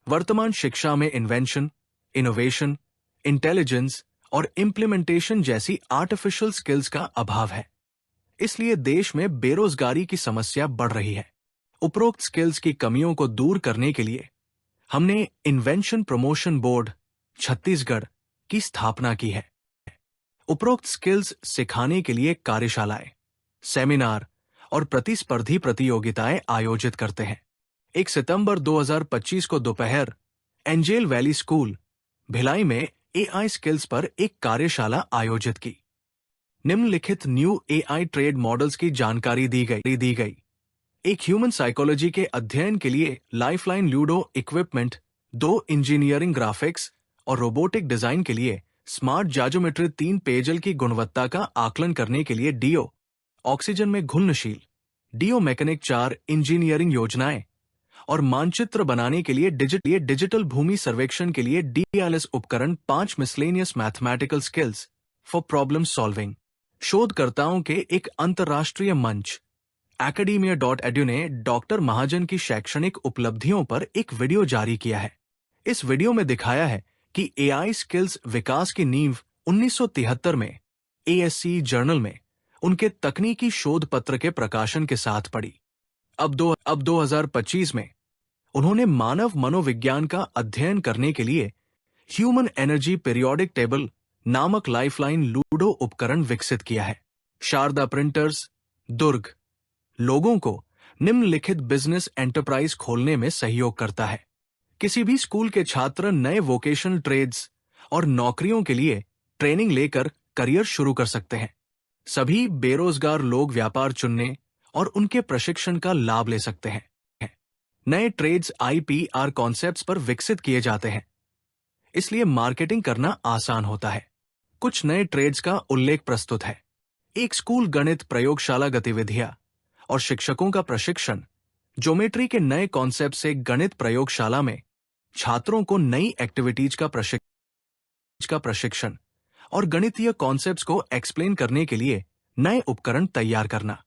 वर्तमान शिक्षा में इन्वेंशन, इनोवेशन, इंटेलिजेंस और इम्प्लीमेंटेशन जैसी आर्टिफिशियल स्किल्स का अभाव है। इसलिए देश में बेरोजगारी की समस्या बढ़ रही है। उपरोक्त स्किल्स की कमियों को दूर करने के लिए हमने इन्वेंशन प्रमोशन बोर्ड छत्तीसगढ़ की स्थापना की है। उपरोक्त स्किल्स सिखाने के लिए कार्यशालाएं, सेमिनार और प्रतिस्पर्धी प्रतियोगिताएं आयोजित करते हैं। 1 सितंबर 2025 को दोपहर एंजेल वैली स्कूल, भिलाई में एआई स्किल्स पर एक कार्यशाला आयोजित की। निम्नलिखित न्यू एआई ट्रेड मॉडल्स की जानकारी दी गई। एक ह्यूमन साइकोलॉजी के अध्ययन के लिए lifeline ludo equipment, 2 engineering graphics और रोबोटिक डिजाइन के लिए स्मार्ट जाजोमेट्री, 3 पेयजल की गुणवत्ता का आकलन करने के लिए डीओ ऑक्सीजन में घुलनशील, डीओ मैकेनिक, 4 इंजीनियरिंग योजनाएं और मानचित्र बनाने के लिए डिजिटल भूमि सर्वेक्षण के लिए डीएलएस उपकरण, 5 miscellaneous mathematical skills for problem solving. शोधकर्ताओं के एक अंतर्राष्ट्रीय मंच academia.edu ने डॉक्टर महाजन की शैक्षणिक उपलब्धियों पर एक वीडियो जारी किया है। इस वीडियो में दिखाया है कि एआई स्किल्स विकास की नींव 1973 में एएससी जर्नल में उनके तकनीकी शोध पत्र के प्रकाशन के साथ पड़ी। अब 2025 में उन्होंने मानव मनोविज्ञान का अध्ययन करने के लिए ह्यूमन एनर्जी पीरियोडिक टेबल नामक लाइफलाइन लूडो उपकरण विकसित किया है। शारदा प्रिंटर्स, दुर्ग लोगों को निम्नलिखित बिजनेस एंटरप्राइज खोलने में सहयोग करता है। किसी भी स्कूल के छात्र नए वोकेशनल ट्रेड्स और नौकरियों के लिए ट्रेनिंग लेकर करियर शुरू कर सकते हैं। सभी बेरोजगार लोग व्यापार चुनने और उनके प्रशिक्षण का लाभ ले सकते हैं। नए ट्रेड्स आईपीआर कॉन्सेप्ट्स पर विकसित किए जाते हैं, इसलिए मार्केटिंग करना आसान होता है। कुछ नए ट्रेड्स का उल्लेख प्रस्तुत है। एक स्कूल गणित प्रयोगशाला गतिविधियां और शिक्षकों का प्रशिक्षण। ज्योमेट्री के नए कॉन्सेप्ट से गणित प्रयोगशाला में छात्रों को नई एक्टिविटीज का प्रशिक्षण और गणितीय कॉन्सेप्ट्स को एक्सप्लेन करने के लिए नए उपकरण तैयार करना।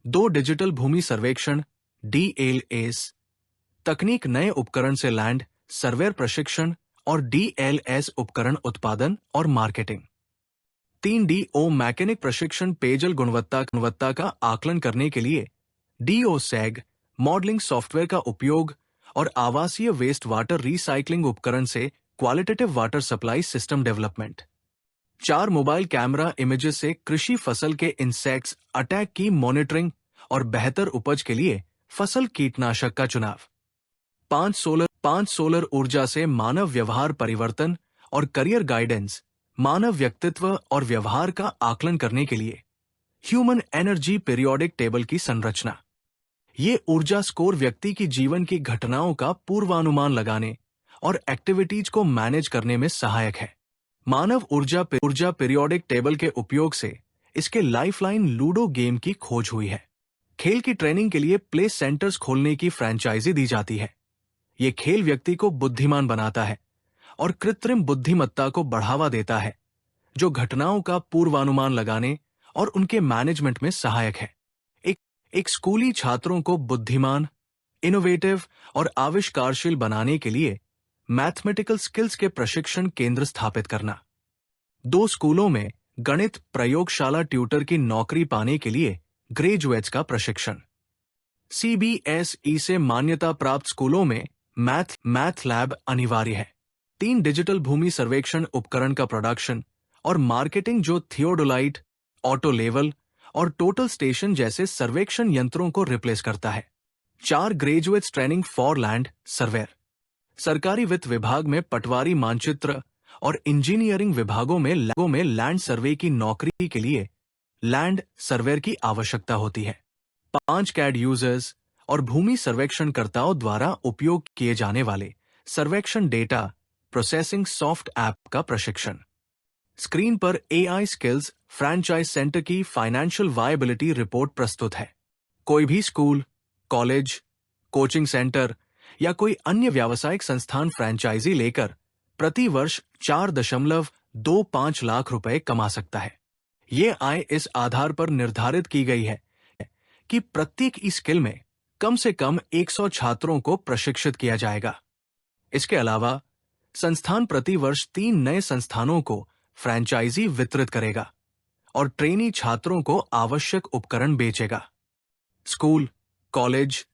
2 डिजिटल भूमि सर्वेक्षण डीएलएस तकनीक, नए उपकरण से लैंड सर्वेयर प्रशिक्षण और डीएलएस उपकरण उत्पादन और मार्केटिंग। 3DO मैकेनिक प्रशिक्षण, पेयजल गुणवत्ता का आकलन करने के लिए डीओ सैग मॉडलिंग सॉफ्टवेयर का उपयोग और आवासीय वेस्ट वाटर रिसाइकलिंग उपकरण से qualitative water supply system development. 4 mobile camera images से कृषि फसल के इंसेक्ट्स अटैक की मॉनिटरिंग और बेहतर उपज के लिए फसल कीटनाशक का चुनाव। 5 सोलर ऊर्जा से मानव व्यवहार परिवर्तन और करियर गाइडेंस, मानव व्यक्तित्व और व्यवहार का आकलन करने के लिए ह्यूमन एनर्जी पीरियोडिक टेबल की संरचना। ये ऊर्जा स्कोर व्यक्ति की जीवन की घटनाओं का पूर्वानुमान लगाने और एक्टिविटीज को मैनेज करने में सहायक है। मानव ऊर्जा पीरियोडिक टेबल के उपयोग से इसके लाइफलाइन लूडो गेम की खोज हुई है। खेल की ट्रेनिंग के लिए प्ले सेंटर्स खोलने की फ्रेंचाइजी दी जाती है। ये खेल व्यक्ति को बुद्धिमान बनाता है और कृत्रिम बुद्धिमत्ता को बढ़ावा देता है, जो घटनाओं का पूर्वानुमान लगाने और उनके मैनेजमेंट में सहायक है। एक स्कूली छात्रों को बुद्धिमान, इनोवेटिव और आविष्कारशील बनाने के लिए मैथमेटिकल स्किल्स के प्रशिक्षण केंद्र स्थापित करना। 2 स्कूलों में गणित प्रयोगशाला ट्यूटर की नौकरी पाने के लिए ग्रेजुएट्स का प्रशिक्षण। सीबीएसई से मान्यता प्राप्त स्कूलों में मैथ लैब अनिवार्य है। 3 डिजिटल भूमि सर्वेक्षण उपकरण का प्रोडक्शन और मार्केटिंग, जो थियोडोलाइट, ऑटो लेवल और टोटल स्टेशन जैसे सर्वेक्षण यंत्रों को रिप्लेस करता है। 4 graduates training for land surveyor. सरकारी वित्त विभाग में पटवारी, मानचित्र और इंजीनियरिंग विभागों में लैंड सर्वे की नौकरी के लिए लैंड सर्वेयर की आवश्यकता होती है। 5 कैड यूजर्स और भूमि सर्वेक्षणकर्ताओं द्वारा उपयोग किए जाने वाले सर्वेक्षण डेटा प्रोसेसिंग सॉफ्ट ऐप का प्रशिक्षण। स्क्रीन पर एआई स्किल्स फ्रैंचाइज सेंटर की फाइनेंशियल वायबिलिटी रिपोर्ट प्रस्तुत है। कोई भी स्कूल, कॉलेज, कोचिंग सेंटर या कोई अन्य व्यावसायिक संस्थान फ्रैंचाइजी लेकर प्रति वर्ष 4.25 लाख रुपए कमा सकता है। ये आय इस आधार पर निर्धारित की गई है कि प्रत्येक ई स्किल में कम से कम 100 छात्रों को प्रशिक्षित किया जाएगा। इसके अलावा संस्थान प्रतिवर्ष 3 नए संस्थानों को फ्रैंचाइजी वितरित करेगा और ट्रेनी छात्रों को आवश्यक उपकरण बेचेगा। स्कूल, कॉलेज,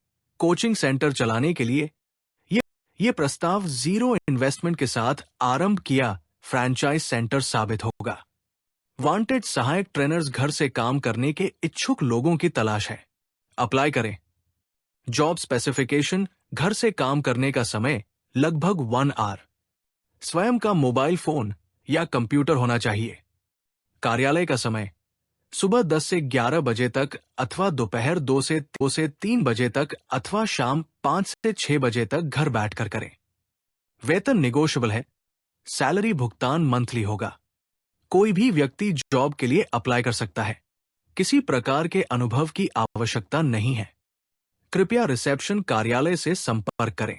कोचिंग सेंटर चलाने के लिए ये प्रस्ताव जीरो इन्वेस्टमेंट के साथ आरंभ किया फ्रैंचाइज सेंटर साबित होगा। वांटेड सहायक ट्रेनर्स घर से काम करने के इच्छुक लोगों की तलाश है। अप्लाई करें। जॉब स्पेसिफिकेशन: घर से काम करने का समय लगभग 1 आवर। स्वयं का मोबाइल फोन या कंप्यूटर होना चाहिए। कार्यालय का समय: सुबह 10 से 11 बजे तक अथवा दोपहर 2 से 3 बजे तक अथवा शाम 5 से 6 बजे तक घर बैठकर करें। वेतन निगोशिएबल है। सैलरी भुगतान मंथली होगा। कोई भी व्यक्ति जॉब के लिए अप्लाई कर सकता है। किसी प्रकार के अनुभव की आवश्यकता नहीं है। कृपया रिसेप्शन कार्यालय से संपर्क करें।